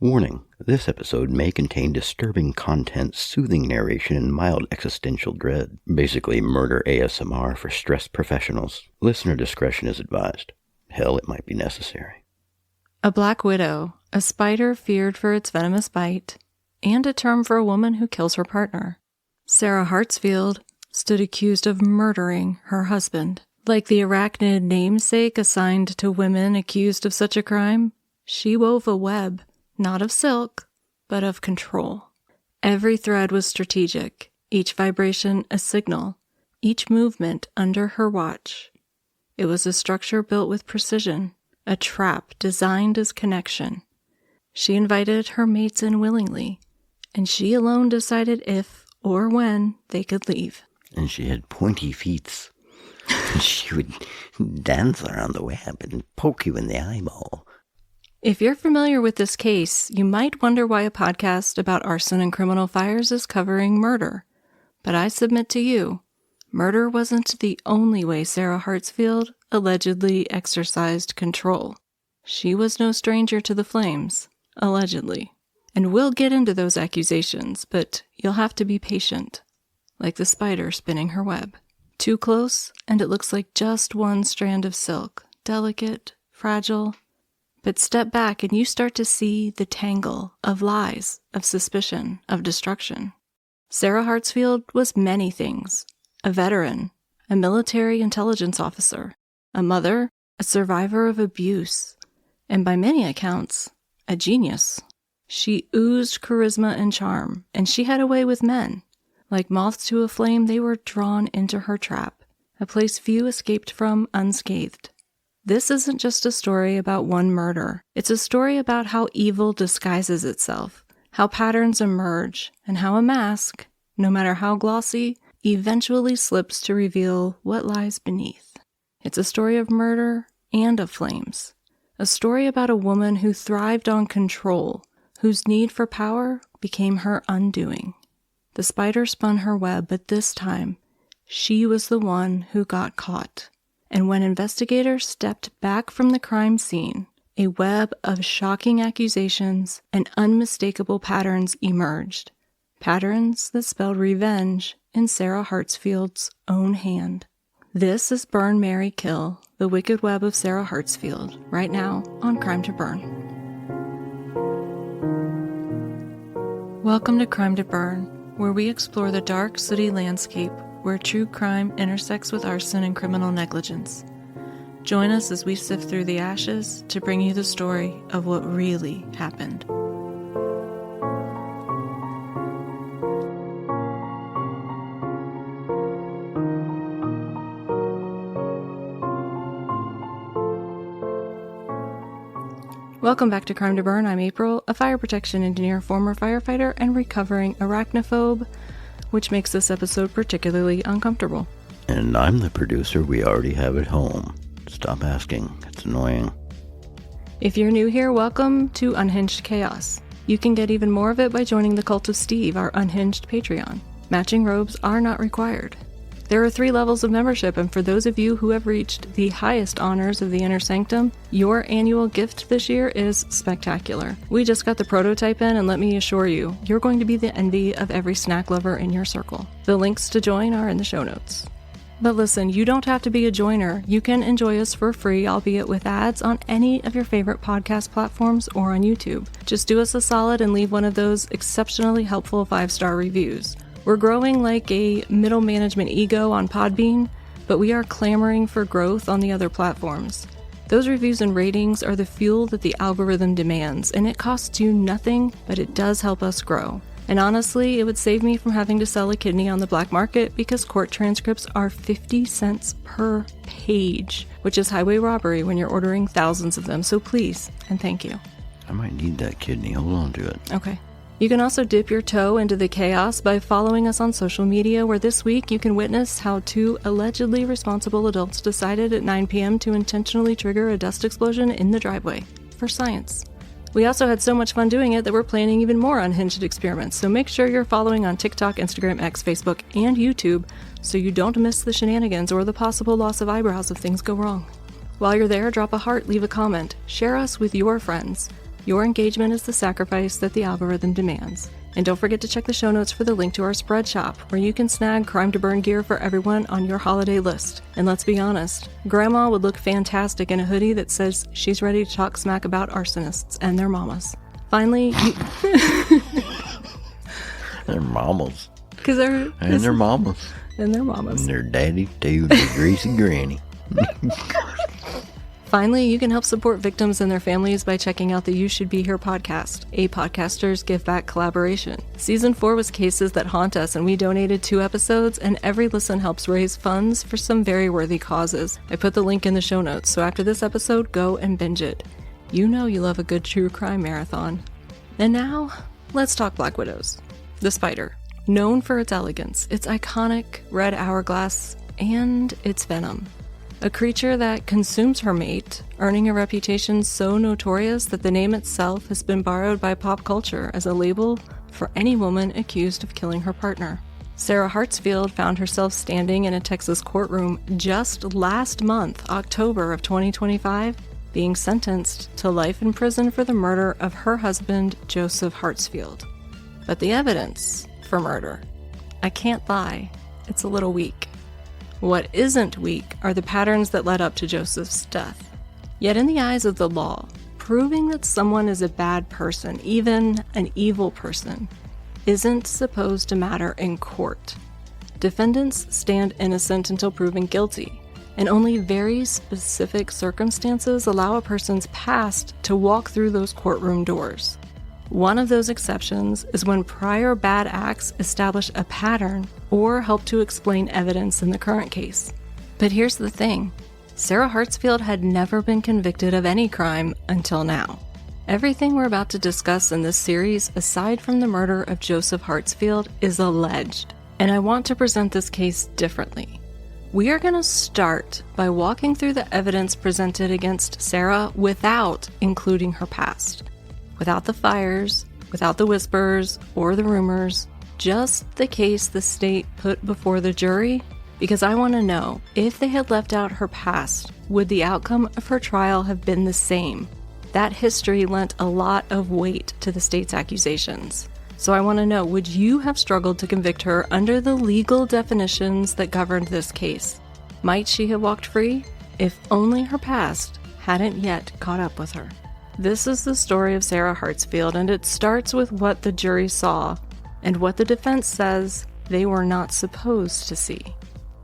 Warning, this episode may contain disturbing content, soothing narration, and mild existential dread. Basically, murder ASMR for stressed professionals. Listener discretion is advised. Hell, it might be necessary. A black widow, a spider feared for its venomous bite, and a term for a woman who kills her partner. Sarah Hartsfield stood accused of murdering her husband. Like the arachnid namesake assigned to women accused of such a crime, she wove a web, not of silk, but of control. Every thread was strategic, each vibration a signal, each movement under her watch. It was a structure built with precision, a trap designed as connection. She invited her mates in willingly, and she alone decided if or when they could leave. And she had pointy feet. And she would dance around the web and poke you in the eyeball. If you're familiar with this case, you might wonder why a podcast about arson and criminal fires is covering murder. But I submit to you, murder wasn't the only way Sarah Hartsfield allegedly exercised control. She was no stranger to the flames, allegedly. And we'll get into those accusations, but you'll have to be patient, like the spider spinning her web. Too close, and it looks like just one strand of silk, delicate, fragile. But step back and you start to see the tangle of lies, of suspicion, of destruction. Sarah Hartsfield was many things. A veteran, a military intelligence officer, a mother, a survivor of abuse, and by many accounts, a genius. She oozed charisma and charm, and she had a way with men. Like moths to a flame, they were drawn into her trap, a place few escaped from unscathed. This isn't just a story about one murder. It's a story about how evil disguises itself, how patterns emerge, and how a mask, no matter how glossy, eventually slips to reveal what lies beneath. It's a story of murder and of flames. A story about a woman who thrived on control, whose need for power became her undoing. The spider spun her web, but this time, she was the one who got caught. And when investigators stepped back from the crime scene, a web of shocking accusations and unmistakable patterns emerged. Patterns that spelled revenge in Sarah Hartsfield's own hand. This is Burn, Marry, Kill, The Wicked Web of Sarah Hartsfield, right now on Crime to Burn. Welcome to Crime to Burn, where we explore the dark city landscape where true crime intersects with arson and criminal negligence. Join us as we sift through the ashes to bring you the story of what really happened. Welcome back to Crime to Burn. I'm April, a fire protection engineer, former firefighter, and recovering arachnophobe, which makes this episode particularly uncomfortable. And I'm the producer we already have at home. Stop asking. It's annoying. If you're new here, welcome to Unhinged Chaos. You can get even more of it by joining the Cult of Steve, our unhinged Patreon. Matching robes are not required. There are 3 levels of membership, and for those of you who have reached the highest honors of the Inner Sanctum, your annual gift this year is spectacular. We just got the prototype in, and let me assure you, you're going to be the envy of every snack lover in your circle. The links to join are in the show notes. But listen, you don't have to be a joiner. You can enjoy us for free, albeit with ads, on any of your favorite podcast platforms or on YouTube. Just do us a solid and leave one of those exceptionally helpful 5-star reviews. We're growing like a middle management ego on Podbean, but we are clamoring for growth on the other platforms. Those reviews and ratings are the fuel that the algorithm demands, and it costs you nothing, but it does help us grow. And honestly, it would save me from having to sell a kidney on the black market because court transcripts are 50 cents per page, which is highway robbery when you're ordering thousands of them. So please, and thank you. I might need that kidney. Hold on to it. Okay. You can also dip your toe into the chaos by following us on social media, where this week you can witness how 2 allegedly responsible adults decided at 9 p.m. to intentionally trigger a dust explosion in the driveway for science. We also had so much fun doing it that we're planning even more unhinged experiments, so make sure you're following on TikTok, Instagram, X, Facebook, and YouTube so you don't miss the shenanigans or the possible loss of eyebrows if things go wrong. While you're there, drop a heart, leave a comment, share us with your friends. Your engagement is the sacrifice that the algorithm demands. And don't forget to check the show notes for the link to our spread shop, where you can snag crime to burn gear for everyone on your holiday list. And let's be honest, Grandma would look fantastic in a hoodie that says she's ready to talk smack about arsonists and their mamas. Finally, Their mamas. Because they're... And their mamas. And their mamas. And their daddy, too, their greasy granny. Finally, you can help support victims and their families by checking out the You Should Be Here podcast, a Podcasters Give Back collaboration. Season 4 was Cases That Haunt Us, and we donated 2 episodes, and every listen helps raise funds for some very worthy causes. I put the link in the show notes, so after this episode, go and binge it. You know you love a good true crime marathon. And now, let's talk Black Widows. The spider. Known for its elegance, its iconic red hourglass, and its venom. A creature that consumes her mate, earning a reputation so notorious that the name itself has been borrowed by pop culture as a label for any woman accused of killing her partner. Sarah Hartsfield found herself standing in a Texas courtroom just last month, October of 2025, being sentenced to life in prison for the murder of her husband, Joseph Hartsfield. But the evidence for murder, I can't lie, it's a little weak. What isn't weak are the patterns that led up to Joseph's death. Yet in the eyes of the law, proving that someone is a bad person, even an evil person, isn't supposed to matter in court. Defendants stand innocent until proven guilty, and only very specific circumstances allow a person's past to walk through those courtroom doors. One of those exceptions is when prior bad acts establish a pattern or help to explain evidence in the current case. But here's the thing. Sarah Hartsfield had never been convicted of any crime until now. Everything we're about to discuss in this series, aside from the murder of Joseph Hartsfield, is alleged. And I want to present this case differently. We are going to start by walking through the evidence presented against Sarah without including her past. Without the fires, without the whispers, or the rumors, just the case the state put before the jury, because I want to know, if they had left out her past, would the outcome of her trial have been the same? That history lent a lot of weight to the state's accusations. So I want to know, would you have struggled to convict her under the legal definitions that governed this case? Might she have walked free if only her past hadn't yet caught up with her? This is the story of Sarah Hartsfield, and it starts with what the jury saw and what the defense says they were not supposed to see.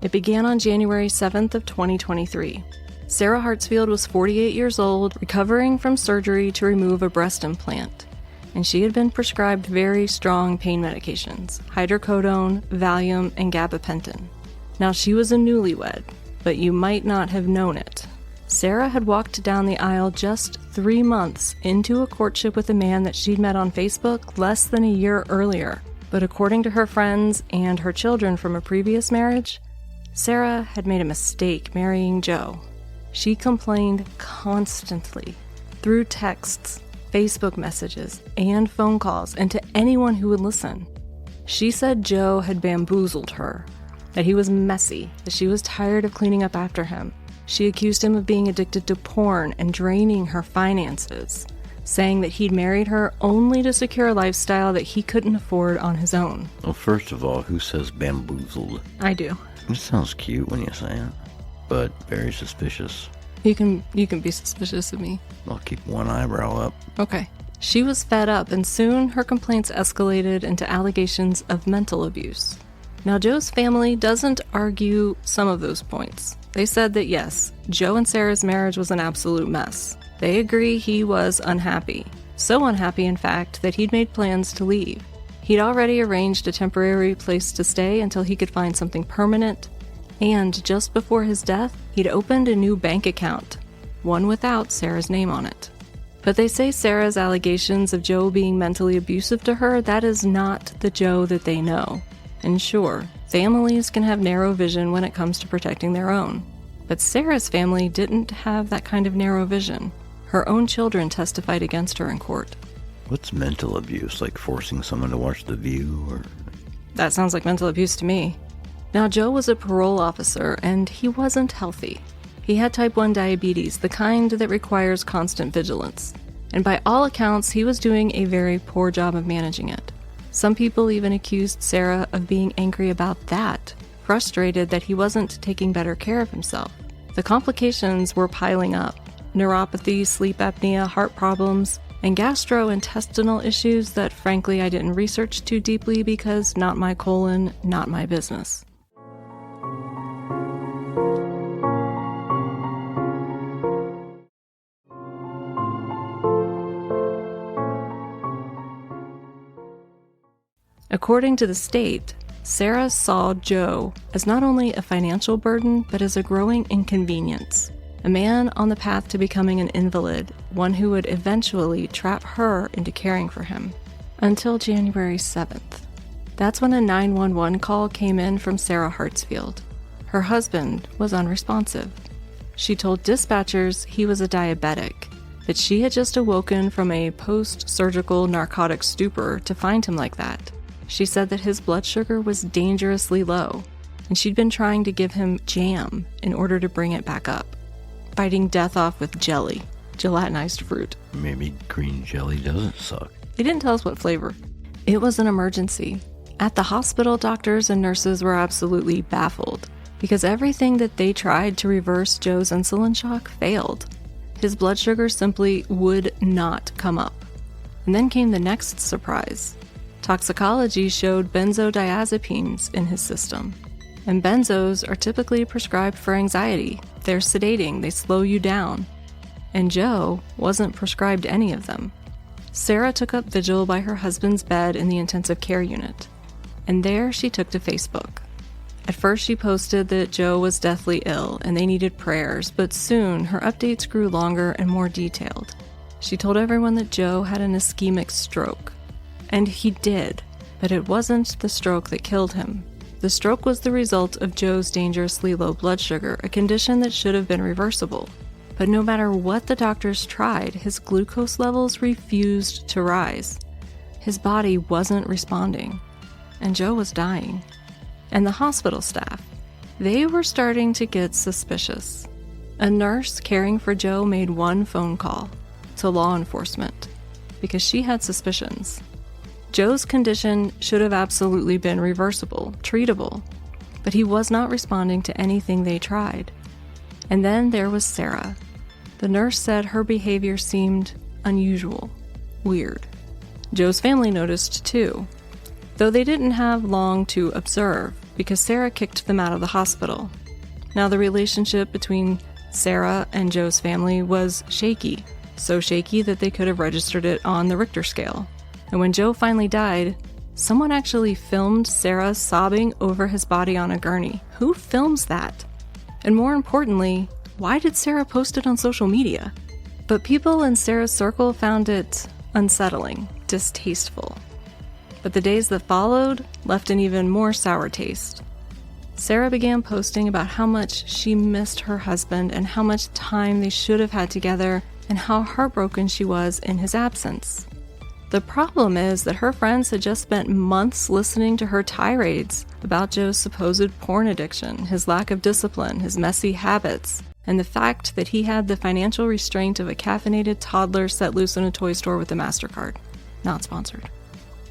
It began on January 7th of 2023. Sarah Hartsfield was 48 years old, recovering from surgery to remove a breast implant, and she had been prescribed very strong pain medications, hydrocodone, Valium, and gabapentin. Now, she was a newlywed, but you might not have known it. Sarah had walked down the aisle just 3 months into a courtship with a man that she'd met on Facebook less than a year earlier. But according to her friends and her children from a previous marriage, Sarah had made a mistake marrying Joe. She complained constantly through texts, Facebook messages, and phone calls, and to anyone who would listen. She said Joe had bamboozled her, that he was messy, that she was tired of cleaning up after him. She accused him of being addicted to porn and draining her finances, saying that he'd married her only to secure a lifestyle that he couldn't afford on his own. Well, first of all, who says bamboozled? I do. It sounds cute when you say it, but very suspicious. You can be suspicious of me. I'll keep one eyebrow up. Okay. She was fed up, and soon her complaints escalated into allegations of mental abuse. Now, Joe's family doesn't argue some of those points. They said that yes, Joe and Sarah's marriage was an absolute mess. They agree he was unhappy. So unhappy, in fact, that he'd made plans to leave. He'd already arranged a temporary place to stay until he could find something permanent. And just before his death, he'd opened a new bank account, one without Sarah's name on it. But they say Sarah's allegations of Joe being mentally abusive to her, that is not the Joe that they know. And sure, families can have narrow vision when it comes to protecting their own. But Sarah's family didn't have that kind of narrow vision. Her own children testified against her in court. What's mental abuse? Like forcing someone to watch The View, or...? That sounds like mental abuse to me. Now, Joe was a parole officer, and he wasn't healthy. He had type 1 diabetes, the kind that requires constant vigilance. And by all accounts, he was doing a very poor job of managing it. Some people even accused Sarah of being angry about that, frustrated that he wasn't taking better care of himself. The complications were piling up: neuropathy, sleep apnea, heart problems, and gastrointestinal issues that frankly I didn't research too deeply because not my colon, not my business. According to the state, Sarah saw Joe as not only a financial burden, but as a growing inconvenience. A man on the path to becoming an invalid, one who would eventually trap her into caring for him. Until January 7th. That's when a 911 call came in from Sarah Hartsfield. Her husband was unresponsive. She told dispatchers he was a diabetic, that she had just awoken from a post-surgical narcotic stupor to find him like that. She said that his blood sugar was dangerously low, and she'd been trying to give him jam in order to bring it back up, fighting death off with jelly, gelatinized fruit. Maybe green jelly doesn't suck. They didn't tell us what flavor. It was an emergency. At the hospital, doctors and nurses were absolutely baffled because everything that they tried to reverse Joe's insulin shock failed. His blood sugar simply would not come up. And then came the next surprise. Toxicology showed benzodiazepines in his system. And benzos are typically prescribed for anxiety. They're sedating, they slow you down. And Joe wasn't prescribed any of them. Sarah took up vigil by her husband's bed in the intensive care unit. And there she took to Facebook. At first she posted that Joe was deathly ill and they needed prayers, but soon her updates grew longer and more detailed. She told everyone that Joe had an ischemic stroke. And he did, but it wasn't the stroke that killed him. The stroke was the result of Joe's dangerously low blood sugar, a condition that should have been reversible. But no matter what the doctors tried, his glucose levels refused to rise. His body wasn't responding, and Joe was dying. And the hospital staff, they were starting to get suspicious. A nurse caring for Joe made one phone call to law enforcement because she had suspicions. Joe's condition should have absolutely been reversible, treatable, but he was not responding to anything they tried. And then there was Sarah. The nurse said her behavior seemed unusual, weird. Joe's family noticed too, though they didn't have long to observe because Sarah kicked them out of the hospital. Now the relationship between Sarah and Joe's family was shaky, so shaky that they could have registered it on the Richter scale. And when Joe finally died, someone actually filmed Sarah sobbing over his body on a gurney. Who films that? And more importantly, why did Sarah post it on social media? But people in Sarah's circle found it unsettling, distasteful. But the days that followed left an even more sour taste. Sarah began posting about how much she missed her husband and how much time they should have had together and how heartbroken she was in his absence. The problem is that her friends had just spent months listening to her tirades about Joe's supposed porn addiction, his lack of discipline, his messy habits, and the fact that he had the financial restraint of a caffeinated toddler set loose in a toy store with a MasterCard. Not sponsored.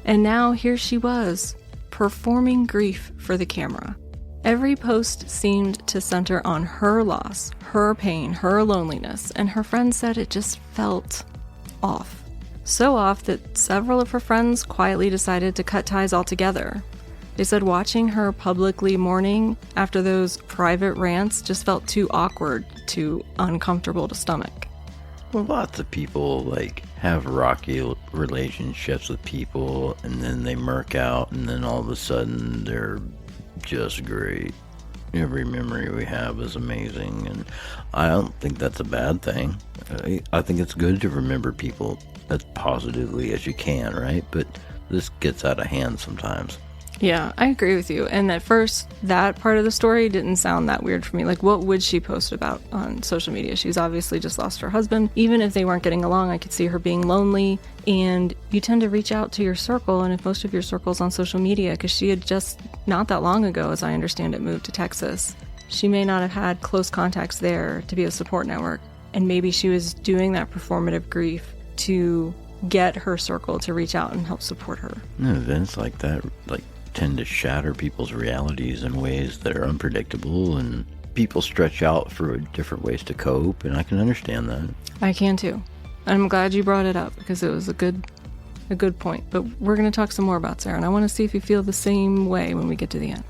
And now here she was, performing grief for the camera. Every post seemed to center on her loss, her pain, her loneliness, and her friends said it just felt off. So off that several of her friends quietly decided to cut ties altogether. They said watching her publicly mourning after those private rants just felt too awkward, too uncomfortable to stomach. Well, lots of people, have rocky relationships with people, and then they murk out, and then all of a sudden, they're just great. Every memory we have is amazing, and I don't think that's a bad thing. I think it's good to remember people as positively as you can, right? But this gets out of hand sometimes. Yeah, I agree with you. And at first, that part of the story didn't sound that weird for me. What would she post about on social media? She's obviously just lost her husband. Even if they weren't getting along, I could see her being lonely. And you tend to reach out to your circle, and if most of your circle's on social media, because she had just, not that long ago, as I understand it, moved to Texas. She may not have had close contacts there to be a support network. And maybe she was doing that performative grief to get her circle to reach out and help support her. Events like that tend to shatter people's realities in ways that are unpredictable, and people stretch out for different ways to cope, and I can understand that. I can too. I'm glad you brought it up because it was a good point. But we're going to talk some more about Sarah, and I want to see if you feel the same way when we get to the end.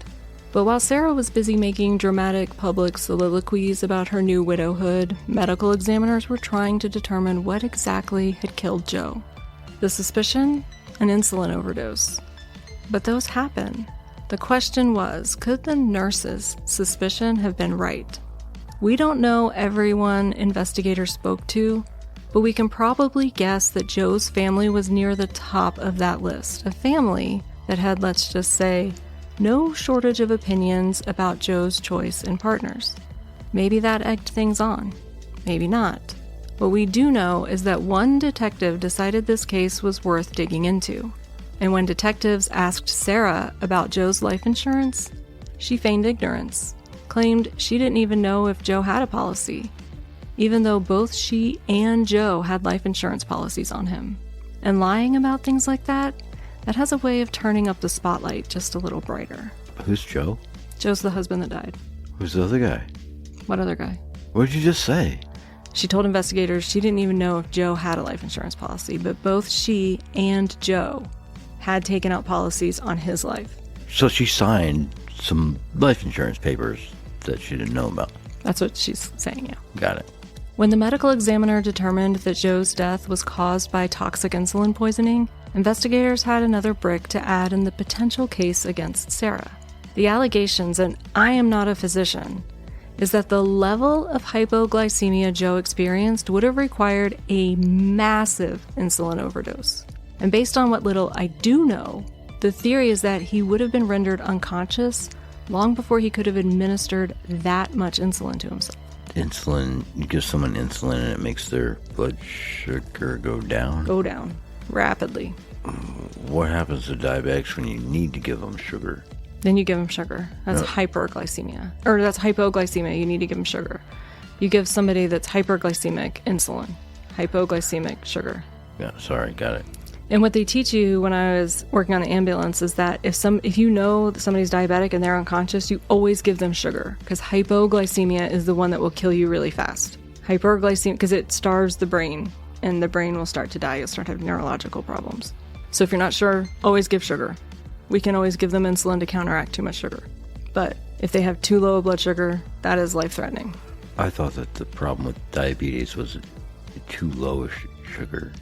But while Sarah was busy making dramatic public soliloquies about her new widowhood, medical examiners were trying to determine what exactly had killed Joe. The suspicion? An insulin overdose. But those happen. The question was, could the nurse's suspicion have been right? We don't know everyone investigators spoke to, but we can probably guess that Joe's family was near the top of that list. A family that had, let's just say, no shortage of opinions about Joe's choice in partners. Maybe that egged things on. Maybe not. What we do know is that one detective decided this case was worth digging into. And when detectives asked Sarah about Joe's life insurance, she feigned ignorance, claimed she didn't even know if Joe had a policy, even though both she and Joe had life insurance policies on him. And lying about things like that has a way of turning up the spotlight just a little brighter. Who's Joe? Joe's the husband that died. Who's the other guy? What other guy? What did you just say? She told investigators she didn't even know if Joe had a life insurance policy, but both she and Joe had taken out policies on his life. So she signed some life insurance papers that she didn't know about. That's what she's saying, yeah. Got it. When the medical examiner determined that Joe's death was caused by toxic insulin poisoning, investigators had another brick to add in the potential case against Sarah. The allegations, and I am not a physician, is that the level of hypoglycemia Joe experienced would have required a massive insulin overdose. And based on what little I do know, the theory is that he would have been rendered unconscious long before he could have administered that much insulin to himself. Insulin, you give someone insulin and it makes their blood sugar go down? Go down. Rapidly. What happens to diabetics when you need to give them sugar? Then you give them sugar. That's hyperglycemia. Or that's hypoglycemia. You need to give them sugar. You give somebody that's hyperglycemic insulin. Hypoglycemic sugar. Yeah, sorry, got it. And what they teach you when I was working on the ambulance is that if you know that somebody's diabetic and they're unconscious, you always give them sugar, because hypoglycemia is the one that will kill you really fast. Hyperglycemia, because it starves the brain, and the brain will start to die. You'll start to have neurological problems. So if you're not sure, always give sugar. We can always give them insulin to counteract too much sugar. But if they have too low a blood sugar, that is life-threatening. I thought that the problem with diabetes was too low sugar.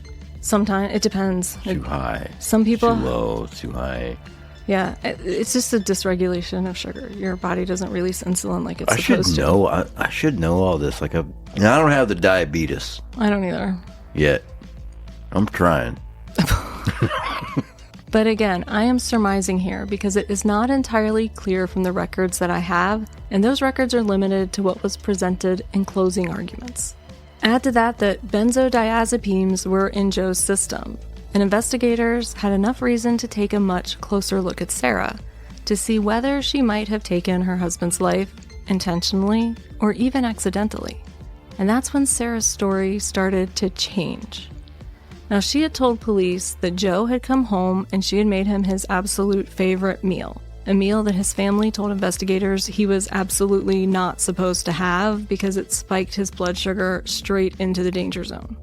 Sometimes it depends. Too high. Some people. Too low, too high. Yeah, it's just a dysregulation of sugar. Your body doesn't release insulin like it's supposed to. I should know all this. I don't have the diabetes. I don't either. Yet. I'm trying. But again, I am surmising here because it is not entirely clear from the records that I have, and those records are limited to what was presented in closing arguments. Add to that benzodiazepines were in Joe's system, and investigators had enough reason to take a much closer look at Sarah to see whether she might have taken her husband's life intentionally or even accidentally. And that's when Sarah's story started to change. Now, she had told police that Joe had come home and she had made him his absolute favorite meal. A meal that his family told investigators he was absolutely not supposed to have because it spiked his blood sugar straight into the danger zone.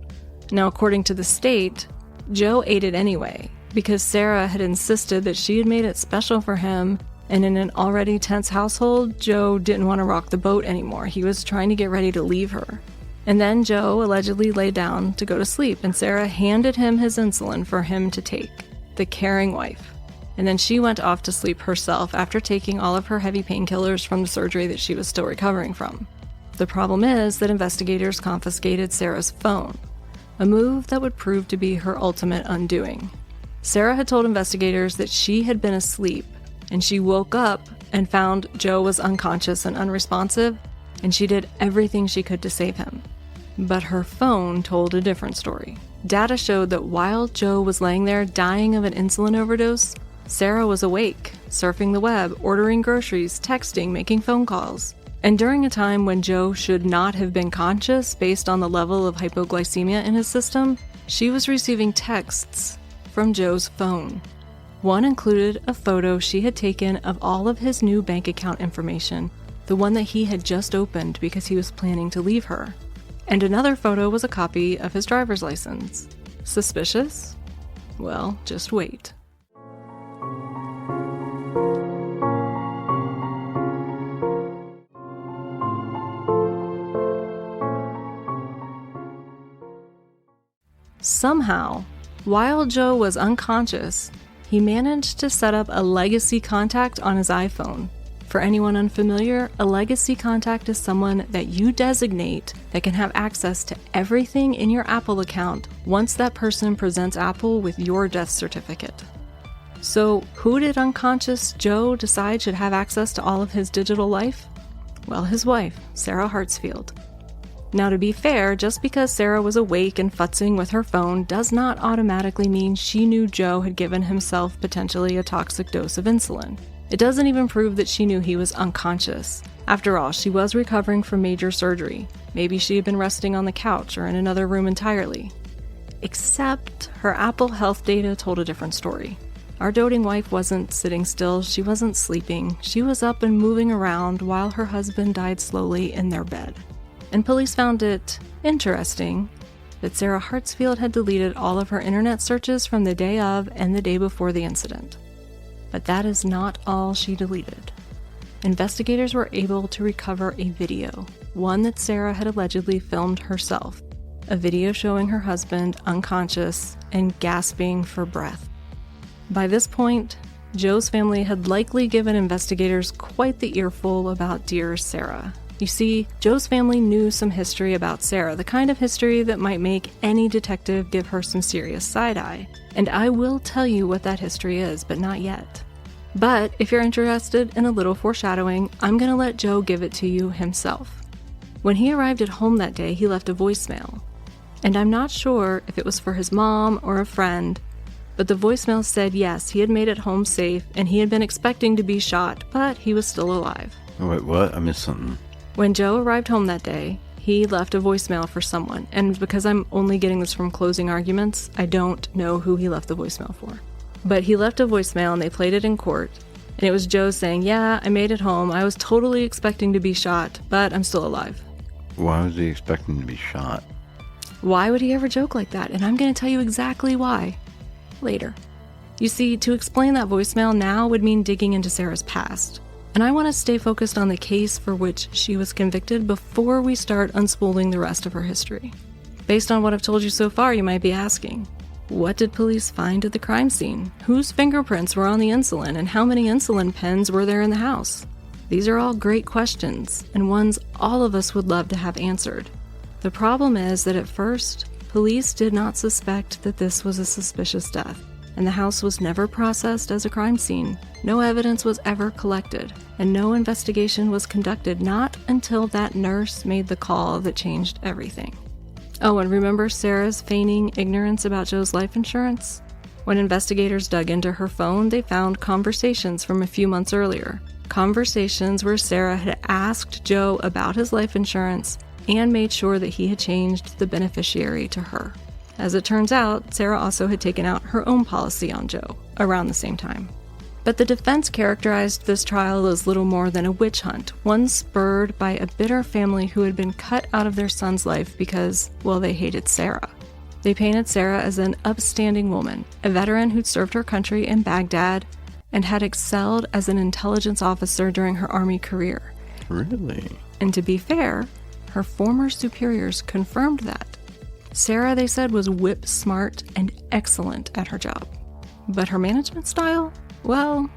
Now, according to the state, Joe ate it anyway because Sarah had insisted that she had made it special for him, and in an already tense household, Joe didn't want to rock the boat anymore. He was trying to get ready to leave her. And then Joe allegedly lay down to go to sleep, and Sarah handed him his insulin for him to take, the caring wife. And then she went off to sleep herself after taking all of her heavy painkillers from the surgery that she was still recovering from. The problem is that investigators confiscated Sarah's phone, a move that would prove to be her ultimate undoing. Sarah had told investigators that she had been asleep, and she woke up and found Joe was unconscious and unresponsive, and she did everything she could to save him. But her phone told a different story. Data showed that while Joe was laying there dying of an insulin overdose, Sarah was awake, surfing the web, ordering groceries, texting, making phone calls. And during a time when Joe should not have been conscious based on the level of hypoglycemia in his system, she was receiving texts from Joe's phone. One included a photo she had taken of all of his new bank account information, the one that he had just opened because he was planning to leave her. And another photo was a copy of his driver's license. Suspicious? Well, just wait. Somehow, while Joe was unconscious, he managed to set up a legacy contact on his iPhone. For anyone unfamiliar, a legacy contact is someone that you designate that can have access to everything in your Apple account once that person presents Apple with your death certificate. So, who did unconscious Joe decide should have access to all of his digital life? Well, his wife, Sarah Hartsfield. Now, to be fair, just because Sarah was awake and futzing with her phone does not automatically mean she knew Joe had given himself potentially a toxic dose of insulin. It doesn't even prove that she knew he was unconscious. After all, she was recovering from major surgery. Maybe she had been resting on the couch or in another room entirely. Except her Apple Health data told a different story. Our doting wife wasn't sitting still, she wasn't sleeping, she was up and moving around while her husband died slowly in their bed. And police found it interesting that Sarah Hartsfield had deleted all of her internet searches from the day of and the day before the incident. But that is not all she deleted. Investigators were able to recover a video, one that Sarah had allegedly filmed herself, a video showing her husband unconscious and gasping for breath. By this point, Joe's family had likely given investigators quite the earful about dear Sarah. You see, Joe's family knew some history about Sarah, the kind of history that might make any detective give her some serious side-eye. And I will tell you what that history is, but not yet. But if you're interested in a little foreshadowing, I'm going to let Joe give it to you himself. When he arrived at home that day, he left a voicemail. And I'm not sure if it was for his mom or a friend, but the voicemail said yes, he had made it home safe and he had been expecting to be shot, but he was still alive. Wait, what? I missed something. When Joe arrived home that day, he left a voicemail for someone, and because I'm only getting this from closing arguments, I don't know who he left the voicemail for. But he left a voicemail and they played it in court, and it was Joe saying, yeah, I made it home, I was totally expecting to be shot, but I'm still alive. Why was he expecting to be shot? Why would he ever joke like that? And I'm going to tell you exactly why. Later. You see, to explain that voicemail now would mean digging into Sarah's past. And I want to stay focused on the case for which she was convicted before we start unspooling the rest of her history. Based on what I've told you so far, you might be asking, what did police find at the crime scene? Whose fingerprints were on the insulin, and how many insulin pens were there in the house? These are all great questions, and ones all of us would love to have answered. The problem is that at first, police did not suspect that this was a suspicious death, and the house was never processed as a crime scene. No evidence was ever collected, and no investigation was conducted, not until that nurse made the call that changed everything. Oh, and remember Sarah's feigning ignorance about Joe's life insurance? When investigators dug into her phone, they found conversations from a few months earlier. Conversations where Sarah had asked Joe about his life insurance and made sure that he had changed the beneficiary to her. As it turns out, Sarah also had taken out her own policy on Joe around the same time. But the defense characterized this trial as little more than a witch hunt, one spurred by a bitter family who had been cut out of their son's life because, well, they hated Sarah. They painted Sarah as an upstanding woman, a veteran who'd served her country in Baghdad and had excelled as an intelligence officer during her army career. Really? And to be fair, her former superiors confirmed that. Sarah, they said, was whip smart and excellent at her job. But her management style? Well,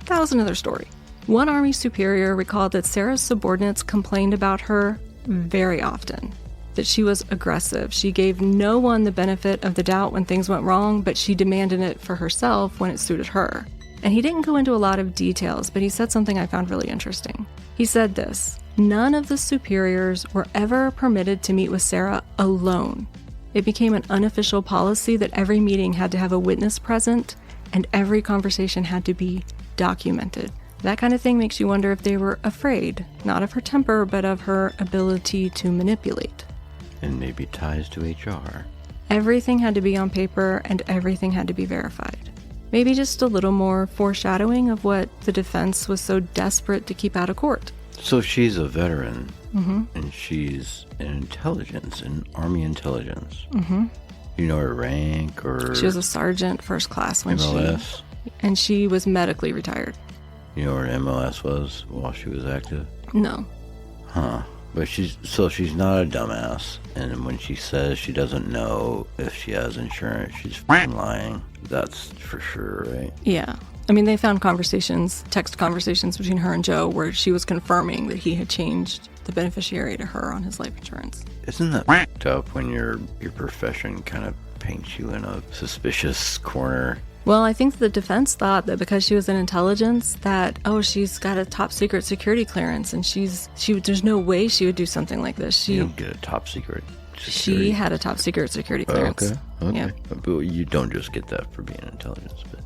that was another story. One Army superior recalled that Sarah's subordinates complained about her very often, that she was aggressive. She gave no one the benefit of the doubt when things went wrong, but she demanded it for herself when it suited her. And he didn't go into a lot of details, but he said something I found really interesting. He said this: none of the superiors were ever permitted to meet with Sarah alone. It became an unofficial policy that every meeting had to have a witness present, and every conversation had to be documented. That kind of thing makes you wonder if they were afraid, not of her temper, but of her ability to manipulate. And maybe ties to HR. Everything had to be on paper and everything had to be verified. Maybe just a little more foreshadowing of what the defense was so desperate to keep out of court. So she's a veteran, and she's in intelligence, in Army intelligence. You know her rank or... She was a sergeant first class when MLS? And she was medically retired. You know what her MLS was while she was active? No. Huh. But she's not a dumbass, and when she says she doesn't know if she has insurance, she's f***ing lying. That's for sure, right? Yeah. I mean, they found text conversations between her and Joe where she was confirming that he had changed the beneficiary to her on his life insurance. Isn't that f***ed up when your profession kind of paints you in a suspicious corner? Well, I think the defense thought that because she was in intelligence that, she's got a top secret security clearance and there's no way she would do something like this. You don't get a top secret security. She had a top secret security clearance. Okay. Yeah. But you don't just get that for being intelligence, but...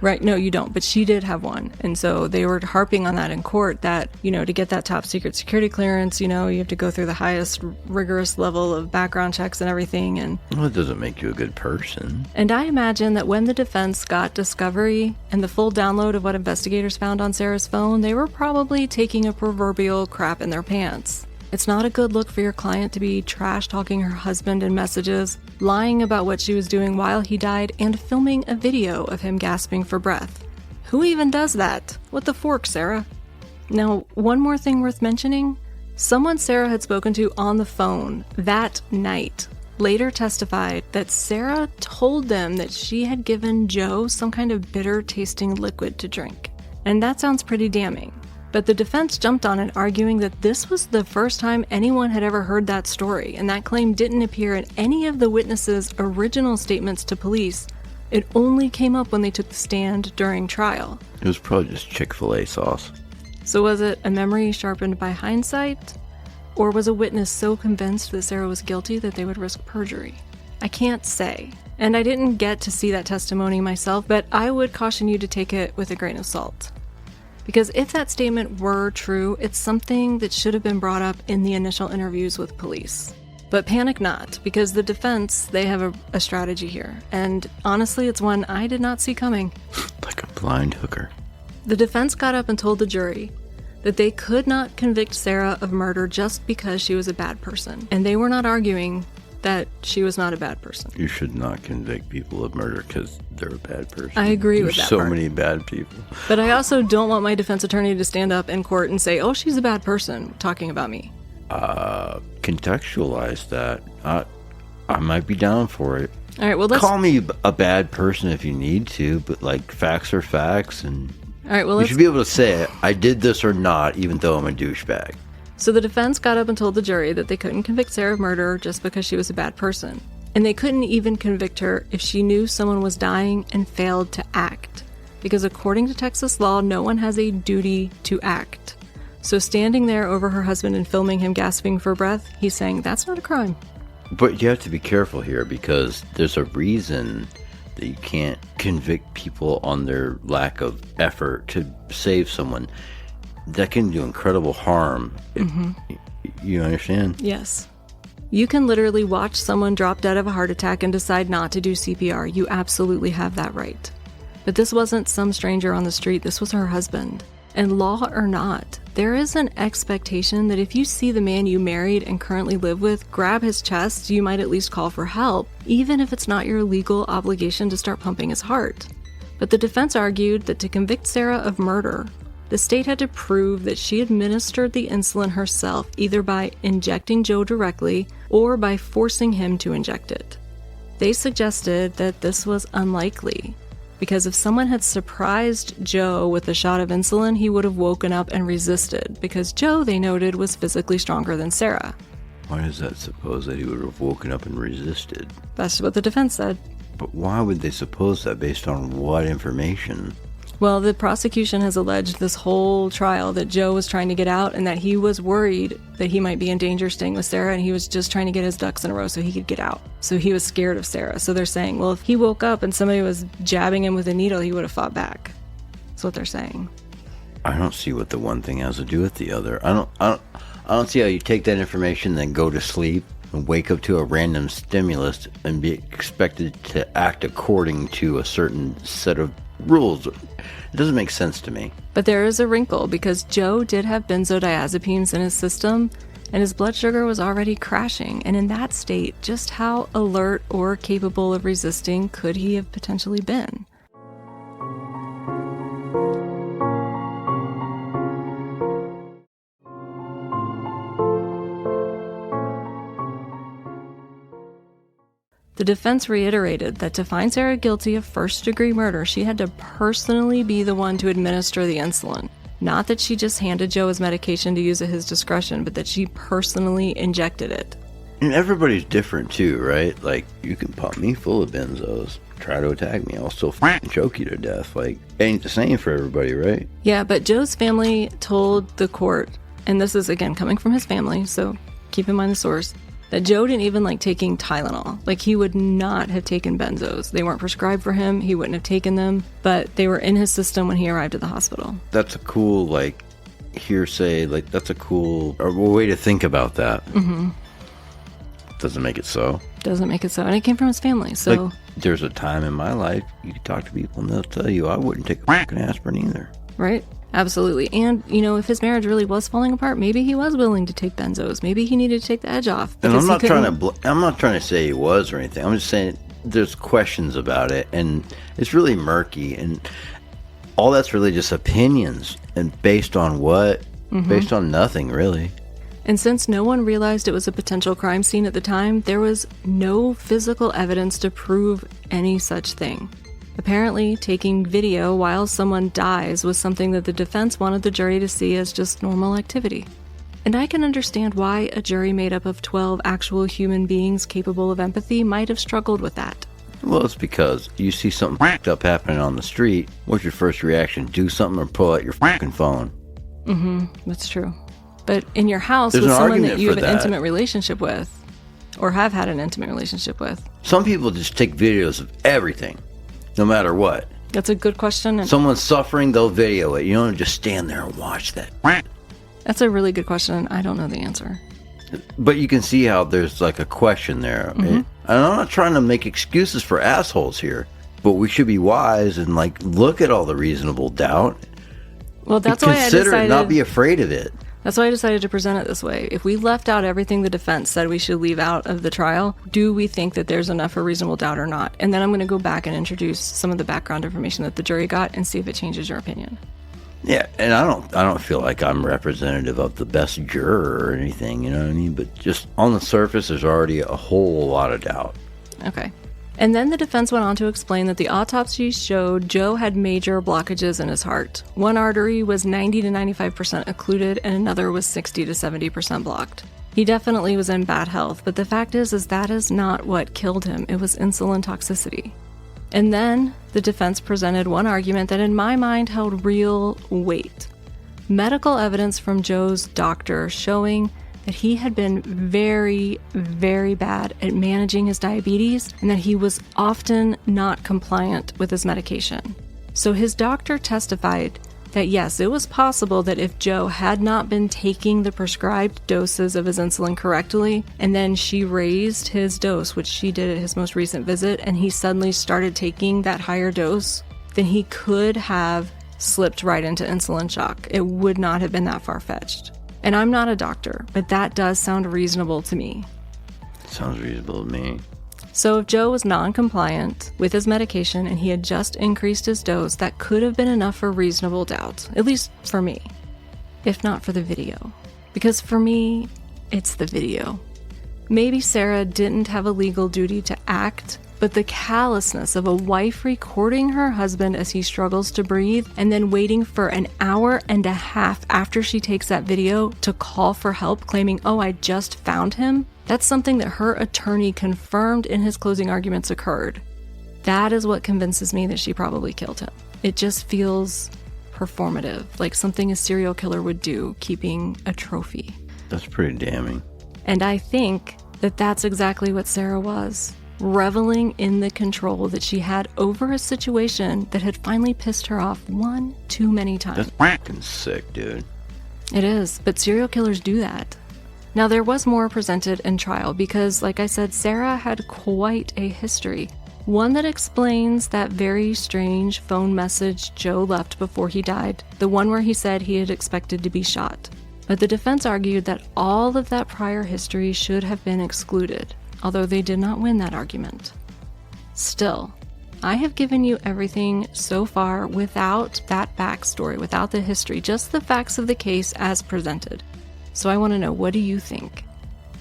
Right, no, you don't, but she did have one. And so they were harping on that in court that, to get that top secret security clearance, you have to go through the highest rigorous level of background checks and everything. And well, it doesn't make you a good person. And I imagine that when the defense got discovery and the full download of what investigators found on Sarah's phone, they were probably taking a proverbial crap in their pants. It's not a good look for your client to be trash-talking her husband in messages, lying about what she was doing while he died, and filming a video of him gasping for breath. Who even does that? What the fork, Sarah? Now, one more thing worth mentioning. Someone Sarah had spoken to on the phone that night later testified that Sarah told them that she had given Joe some kind of bitter-tasting liquid to drink. And that sounds pretty damning. But the defense jumped on it, arguing that this was the first time anyone had ever heard that story, and that claim didn't appear in any of the witnesses' original statements to police. It only came up when they took the stand during trial. It was probably just Chick-fil-A sauce. So was it a memory sharpened by hindsight? Or was a witness so convinced that Sarah was guilty that they would risk perjury? I can't say. And I didn't get to see that testimony myself, but I would caution you to take it with a grain of salt. Because if that statement were true, it's something that should have been brought up in the initial interviews with police. But panic not, because the defense, they have a strategy here. And honestly, it's one I did not see coming. Like a blind hooker. The defense got up and told the jury that they could not convict Sarah of murder just because she was a bad person. And they were not arguing that she was not a bad person. You should not convict people of murder because they're a bad person. I agree with that There's so part. many bad people. But I also don't want my defense attorney to stand up in court and say, she's a bad person, talking about me. Contextualize that. I might be down for it. All right, well, Call me a bad person if you need to, but facts are facts, and all right, well, you should be able to say I did this or not, even though I'm a douchebag. So the defense got up and told the jury that they couldn't convict Sarah of murder just because she was a bad person. And they couldn't even convict her if she knew someone was dying and failed to act. Because according to Texas law, no one has a duty to act. So standing there over her husband and filming him gasping for breath, he's saying that's not a crime. But you have to be careful here because there's a reason that you can't convict people on their lack of effort to save someone. That can do incredible harm. You understand? Yes. You can literally watch someone drop dead of a heart attack and decide not to do CPR. You absolutely have that right. But this wasn't some stranger on the street. This was her husband. And law or not, there is an expectation that if you see the man you married and currently live with grab his chest, you might at least call for help, even if it's not your legal obligation to start pumping his heart. But the defense argued that to convict Sarah of murder, the state had to prove that she administered the insulin herself, either by injecting Joe directly or by forcing him to inject it. They suggested that this was unlikely, because if someone had surprised Joe with a shot of insulin, he would have woken up and resisted, because Joe, they noted, was physically stronger than Sarah. Why does that suppose that he would have woken up and resisted? That's what the defense said. But why would they suppose that based on what information? Well, the prosecution has alleged this whole trial that Joe was trying to get out and that he was worried that he might be in danger staying with Sarah, and he was just trying to get his ducks in a row so he could get out. So he was scared of Sarah. So they're saying, well, if he woke up and somebody was jabbing him with a needle, he would have fought back. That's what they're saying. I don't see what the one thing has to do with the other. I don't see how you take that information and then go to sleep and wake up to a random stimulus and be expected to act according to a certain set of rules. It doesn't make sense to me. But there is a wrinkle, because Joe did have benzodiazepines in his system, and his blood sugar was already crashing. And in that state, just how alert or capable of resisting could he have potentially been? The defense reiterated that to find Sarah guilty of first-degree murder, she had to personally be the one to administer the insulin. Not that she just handed Joe his medication to use at his discretion, but that she personally injected it. And everybody's different too, right? Like, you can pump me full of benzos, try to attack me, I'll still f***ing choke you to death. Like, ain't the same for everybody, right? Yeah, but Joe's family told the court, and this is, again, coming from his family, so keep in mind the source, that Joe didn't even like taking Tylenol. Like, he would not have taken benzos. They weren't prescribed for him. He wouldn't have taken them, but they were in his system when he arrived at the hospital. That's a cool, like, hearsay. Like, that's a cool way to think about that. Mm-hmm. Doesn't make it so. Doesn't make it so. And it came from his family, so... Like, there's a time in my life, you can talk to people and they'll tell you, I wouldn't take a fucking aspirin either. Right? Absolutely. And, you know, if his marriage really was falling apart, maybe he was willing to take benzos. Maybe he needed to take the edge off. And I'm not trying to say he was or anything. I'm just saying there's questions about it, and it's really murky, and all that's really just opinions. And based on what? Mm-hmm. Based on nothing, really. And since no one realized it was a potential crime scene at the time, there was no physical evidence to prove any such thing. Apparently, taking video while someone dies was something that the defense wanted the jury to see as just normal activity. And I can understand why a jury made up of 12 actual human beings capable of empathy might have struggled with that. Well, it's because you see something f***ed up happening on the street. What's your first reaction? Do something or pull out your fucking phone? Mm-hmm, that's true. But in your house with someone that you have an intimate relationship with, or have had an intimate relationship with. Some people just take videos of everything. No matter what. That's a good question. Someone's suffering, they'll video it. You don't just stand there and watch that. That's a really good question. I don't know the answer. But you can see how there's like a question there. Mm-hmm. And I'm not trying to make excuses for assholes here, but we should be wise and like look at all the reasonable doubt. Well, that's why I decided... Consider it, not be afraid of it. That's why I decided to present it this way. If we left out everything the defense said we should leave out of the trial, do we think that there's enough for reasonable doubt or not? And then I'm going to go back and introduce some of the background information that the jury got and see if it changes your opinion. Yeah, and I don't feel like I'm representative of the best juror or anything, you know what I mean? But just on the surface, there's already a whole lot of doubt. Okay. And then the defense went on to explain that the autopsy showed Joe had major blockages in his heart. One artery was 90 to 95% occluded, and another was 60 to 70% blocked. He definitely was in bad health, but the fact is that is not what killed him. It was insulin toxicity. And then the defense presented one argument that in my mind held real weight. Medical evidence from Joe's doctor showing that he had been very, very bad at managing his diabetes and that he was often not compliant with his medication. So his doctor testified that yes, it was possible that if Joe had not been taking the prescribed doses of his insulin correctly, and then she raised his dose, which she did at his most recent visit, and he suddenly started taking that higher dose, then he could have slipped right into insulin shock. It would not have been that far-fetched. And I'm not a doctor, but that does sound reasonable to me. Sounds reasonable to me. So if Joe was non-compliant with his medication and he had just increased his dose, that could have been enough for reasonable doubt, at least for me, if not for the video. Because for me, it's the video. Maybe Sarah didn't have a legal duty to act, but the callousness of a wife recording her husband as he struggles to breathe and then waiting for an hour and a half after she takes that video to call for help, claiming, oh, I just found him, that's something that her attorney confirmed in his closing arguments occurred. That is what convinces me that she probably killed him. It just feels performative, like something a serial killer would do, keeping a trophy. That's pretty damning. And I think that that's exactly what Sarah was. Reveling in the control that she had over a situation that had finally pissed her off one too many times. That's fucking sick, dude. It is, but serial killers do that. Now, there was more presented in trial because, like I said, Sarah had quite a history. One that explains that very strange phone message Joe left before he died, the one where he said he had expected to be shot. But the defense argued that all of that prior history should have been excluded, although they did not win that argument. Still, I have given you everything so far without that backstory, without the history, just the facts of the case as presented. So I want to know, what do you think?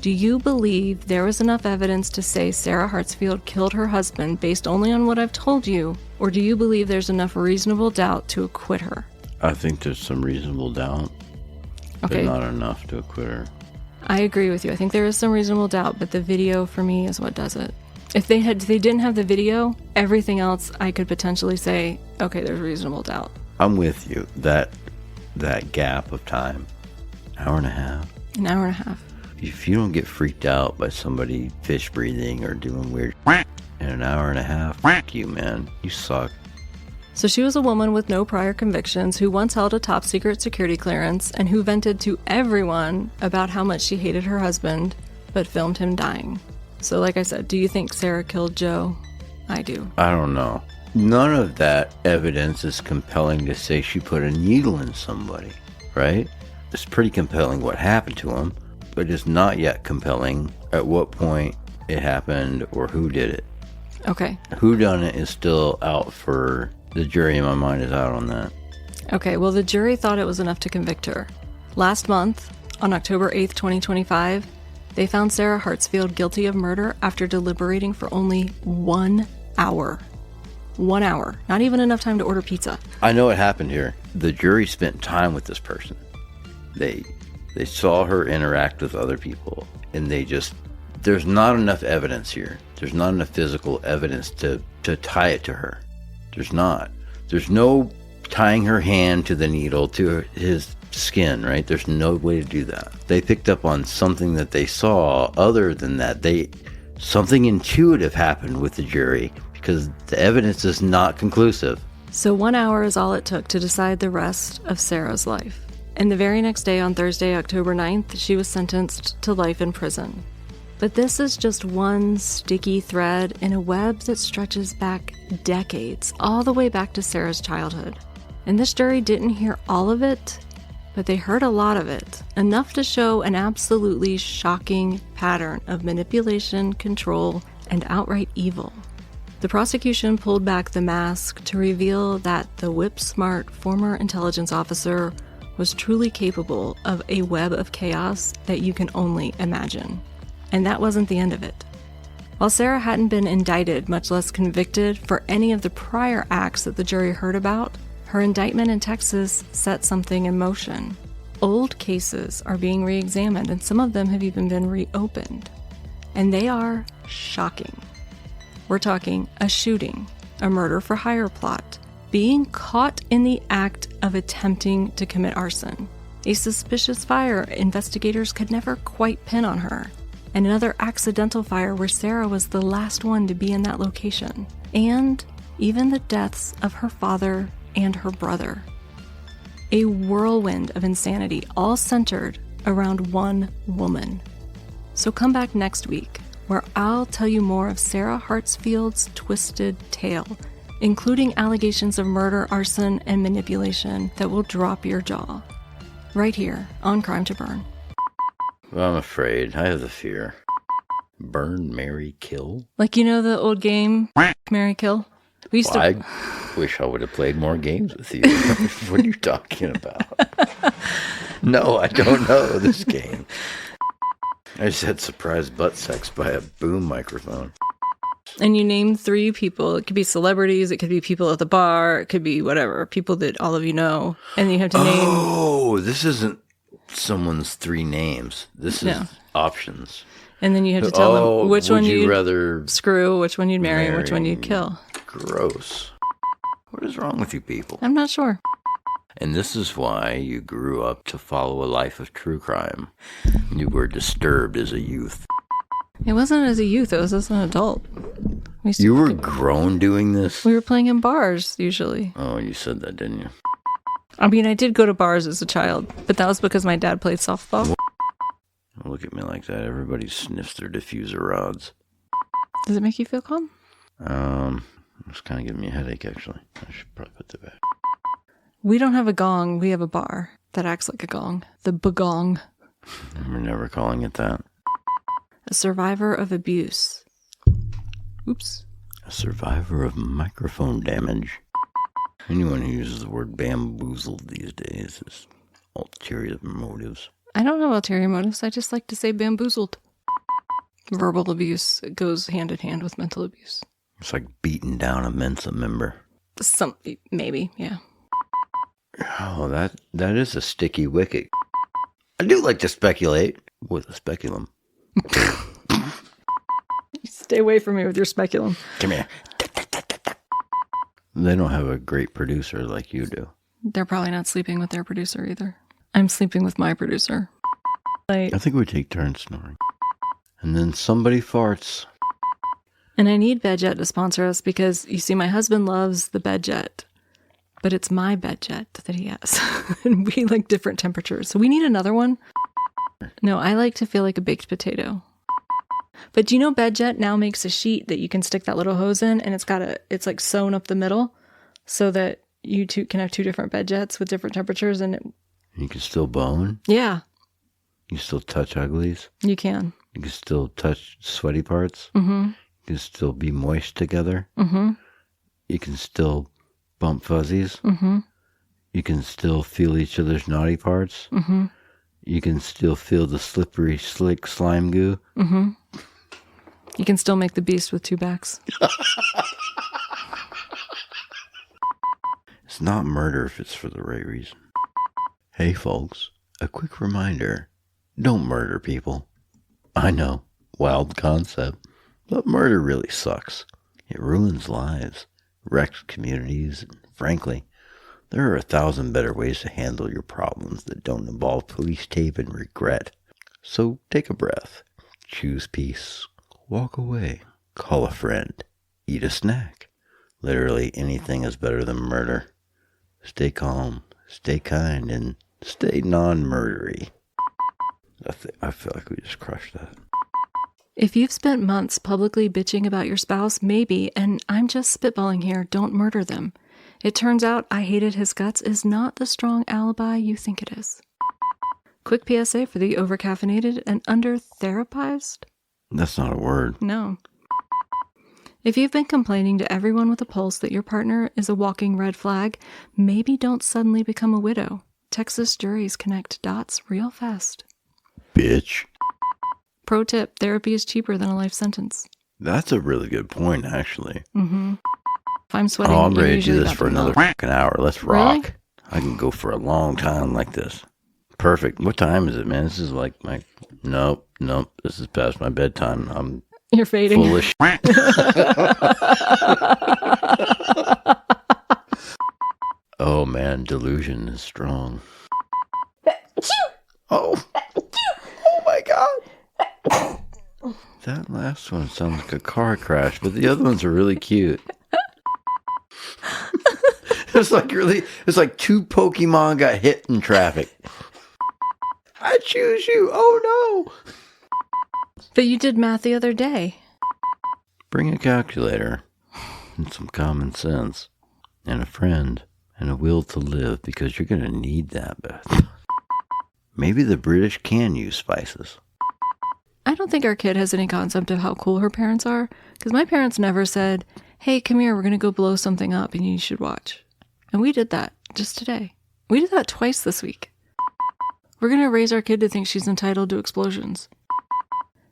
Do you believe there was enough evidence to say Sarah Hartsfield killed her husband based only on what I've told you, or do you believe there's enough reasonable doubt to acquit her? I think there's some reasonable doubt, Okay. but not enough to acquit her. I agree with you. I think there is some reasonable doubt, but the video for me is what does it. If they didn't have the video, everything else I could potentially say, okay, there's reasonable doubt. I'm with you. That gap of time, hour and a half. An hour and a half. If you don't get freaked out by somebody fish breathing or doing weird in an hour and a half, you, man. You suck. So she was a woman with no prior convictions who once held a top secret security clearance and who vented to everyone about how much she hated her husband, but filmed him dying. So like I said, do you think Sarah killed Joe? I do. I don't know. None of that evidence is compelling to say she put a needle in somebody, right? It's pretty compelling what happened to him, but it's not yet compelling at what point it happened or who did it. Okay. Who done it is still out for the jury. In my mind is out on that. Okay, well, the jury thought it was enough to convict her. Last month, on October 8th, 2025, they found Sarah Hartsfield guilty of murder after deliberating for only 1 hour. 1 hour. Not even enough time to order pizza. I know what happened here. The jury spent time with this person. They saw her interact with other people, and there's not enough evidence here. There's not enough physical evidence to tie it to her. There's not. There's no tying her hand to the needle to his skin, right? There's no way to do that. They picked up on something that they saw. Other than that, something intuitive happened with the jury because the evidence is not conclusive. So 1 hour is all it took to decide the rest of Sarah's life. And the very next day, on Thursday, October 9th, she was sentenced to life in prison. But this is just one sticky thread in a web that stretches back decades, all the way back to Sarah's childhood. And this jury didn't hear all of it, but they heard a lot of it, enough to show an absolutely shocking pattern of manipulation, control, and outright evil. The prosecution pulled back the mask to reveal that the whip-smart former intelligence officer was truly capable of a web of chaos that you can only imagine. And that wasn't the end of it. While Sarah hadn't been indicted, much less convicted, for any of the prior acts that the jury heard about, her indictment in Texas set something in motion. Old cases are being re-examined, and some of them have even been reopened. And they are shocking. We're talking a shooting, a murder-for-hire plot, being caught in the act of attempting to commit arson, a suspicious fire investigators could never quite pin on her, and another accidental fire where Sarah was the last one to be in that location, and even the deaths of her father and her brother. A whirlwind of insanity, all centered around one woman. So come back next week, where I'll tell you more of Sarah Hartsfield's twisted tale, including allegations of murder, arson, and manipulation that will drop your jaw. Right here on Crime to Burn. Well, I'm afraid. I have the fear. Burn, marry, kill? Like, the old game, Marry, Kill? We used to... I wish I would have played more games with you. What are you talking about? No, I don't know this game. I just had surprise butt sex by a boom microphone. And you name 3 people. It could be celebrities, it could be people at the bar, it could be whatever, people that all of you know. And you have to name... Oh, this isn't someone's 3 names. This is options. And then you have to tell them which one you'd rather screw, which one you'd marry, and which one you'd kill. Gross. What is wrong with you people? I'm not sure. And this is why you grew up to follow a life of true crime. You were disturbed as a youth. It wasn't as a youth, it was as an adult. You were grown doing this? We were playing in bars, usually. Oh, you said that, didn't you? I mean, I did go to bars as a child, but that was because my dad played softball. Don't look at me like that. Everybody sniffs their diffuser rods. Does it make you feel calm? It's kind of giving me a headache, actually. I should probably put that back. We don't have a gong. We have a bar that acts like a gong. The bagong. We're never calling it that. A survivor of abuse. Oops. A survivor of microphone damage. Anyone who uses the word bamboozled these days is ulterior motives. I don't have ulterior motives. I just like to say bamboozled. Verbal abuse goes hand in hand with mental abuse. It's like beating down a Mensa member. Maybe, yeah. Oh, that is a sticky wicket. I do like to speculate with a speculum. Stay away from me with your speculum. Come here. They don't have a great producer like you do. They're probably not sleeping with their producer either. I'm sleeping with my producer. I think we take turns snoring. And then somebody farts. And I need BedJet to sponsor us because, you see, my husband loves the BedJet. But it's my BedJet that he has. And we like different temperatures. So we need another one. No, I like to feel like a baked potato. But do you know BedJet now makes a sheet that you can stick that little hose in, and it's like sewn up the middle so that you two can have two different BedJets with different temperatures, and you can still bone? Yeah. You can still touch uglies? You can. You can still touch sweaty parts? Mm-hmm. You can still be moist together? Mm-hmm. You can still bump fuzzies? Mm-hmm. You can still feel each other's naughty parts? Mm-hmm. You can still feel the slippery, slick slime goo? Mm-hmm. You can still make the beast with two backs. It's not murder if it's for the right reason. Hey folks, a quick reminder. Don't murder people. I know, wild concept, but murder really sucks. It ruins lives, wrecks communities, and frankly, there are 1,000 better ways to handle your problems that don't involve police tape and regret. So take a breath, choose peace, walk away, call a friend, eat a snack. Literally anything is better than murder. Stay calm, stay kind, and stay non-murdery. I feel like we just crushed that. If you've spent months publicly bitching about your spouse, maybe, and I'm just spitballing here, don't murder them. It turns out I hated his guts is not the strong alibi you think it is. Quick PSA for the overcaffeinated and under-therapized. That's not a word. No. If you've been complaining to everyone with a pulse that your partner is a walking red flag, maybe don't suddenly become a widow. Texas juries connect dots real fast. Bitch. Pro tip, therapy is cheaper than a life sentence. That's a really good point, actually. Mm-hmm. If I'm sweating, I'm ready to do this for another fucking hour. Let's rock. Really? I can go for a long time like this. Perfect. What time is it, man? This is like my... Nope. This is past my bedtime. You're fading. Full of shit. Oh, man. Delusion is strong. Oh my God. That last one sounds like a car crash, but the other ones are really cute. It's like two Pokemon got hit in traffic. I choose you. Oh no. But you did math the other day. Bring a calculator and some common sense and a friend and a will to live, because you're going to need that, Beth. Maybe the British can use spices. I don't think our kid has any concept of how cool her parents are, because my parents never said, hey, come here, we're going to go blow something up and you should watch. And we did that just today. We did that twice this week. We're going to raise our kid to think she's entitled to explosions.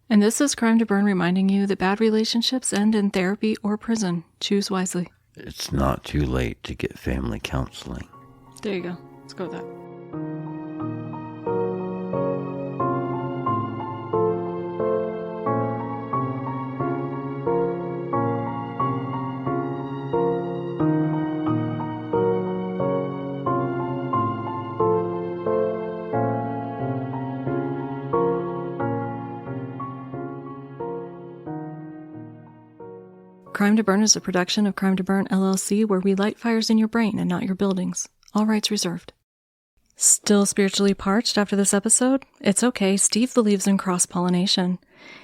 And this is Crime to Burn reminding you that bad relationships end in therapy or prison. Choose wisely. It's not too late to get family counseling. There you go. Let's go with that. Crime to Burn is a production of Crime to Burn, LLC, where we light fires in your brain and not your buildings. All rights reserved. Still spiritually parched after this episode? It's okay, Steve believes in cross-pollination.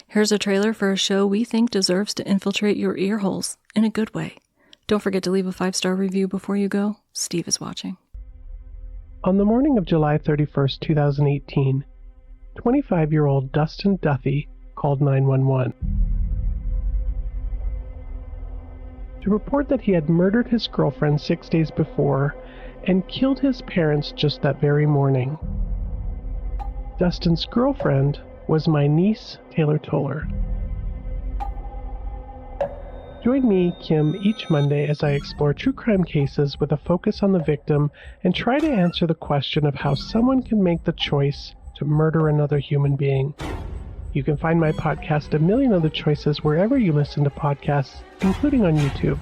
Here's a trailer for a show we think deserves to infiltrate your ear holes in a good way. Don't forget to leave a 5-star review before you go. Steve is watching. On the morning of July 31st, 2018, 25-year-old Dustin Duthie called 911 to report that he had murdered his girlfriend 6 days before and killed his parents just that very morning. Dustin's girlfriend was my niece, Taylor Toller. Join me, Kim, each Monday as I explore true crime cases with a focus on the victim and try to answer the question of how someone can make the choice to murder another human being. You can find my podcast, A Million Other Choices, wherever you listen to podcasts, including on YouTube.